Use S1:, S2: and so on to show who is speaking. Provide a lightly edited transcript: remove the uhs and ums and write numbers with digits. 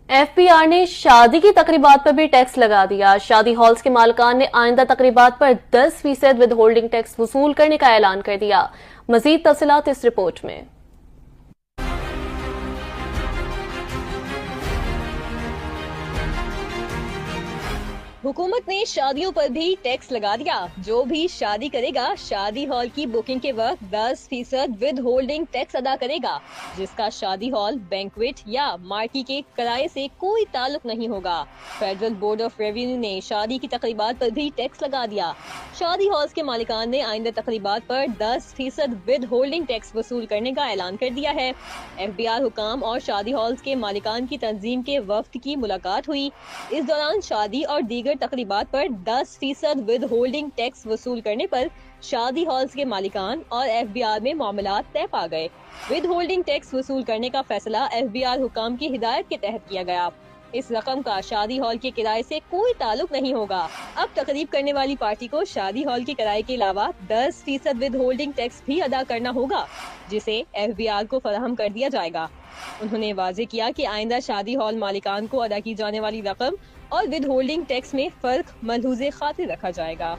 S1: FBR ने शादी की तकरीबात पर भी टैक्स लगा दिया। शादी हॉल्स के मालिकान ने आइंदा तकरीबात पर 10% विद होल्डिंग टैक्स वसूल करने का ऐलान कर दिया। मजीद तफसीलात इस रिपोर्ट में।
S2: हुकूमत ने शादियों पर भी टैक्स लगा दिया। जो भी शादी करेगा शादी हॉल की बुकिंग के वक्त 10% विद होल्डिंग टैक्स अदा करेगा, जिसका शादी हॉल, बैंक्वेट या मार्की के किराए से कोई ताल्लुक नहीं होगा। फेडरल बोर्ड ऑफ रेवेन्यू ने शादी की तकरीबात पर भी टैक्स लगा दिया। शादी हॉल्स के मालिकान ने आइंदा तकरीबात पर 10% विद होल्डिंग टैक्स वसूल करने का ऐलान कर दिया है। FBR हुकाम और शादी हॉल्स के मालिकान की तंजीम के वफ्द की मुलाकात हुई। इस दौरान शादी और दीगर तकरीबात पर 10% विद होल्डिंग टैक्स वसूल करने पर शादी हॉल्स के मालिकान और FBR में मामलात तय पा गए। विद होल्डिंग टैक्स वसूल करने का फैसला FBR हुकाम की हिदायत के तहत किया गया। इस रकम का शादी हॉल के किराए से कोई ताल्लुक नहीं होगा। अब तकरीब करने वाली पार्टी को शादी हॉल के किराए के अलावा 10% विद होल्डिंग टैक्स भी अदा करना होगा, जिसे FBR को फराहम कर दिया जाएगा। उन्होंने वाज़ेह किया कि आइंदा शादी हॉल मालिकान को अदा की जाने वाली रकम और विद होल्डिंग टैक्स में फर्क मलहूज़े खातिर रखा जाएगा।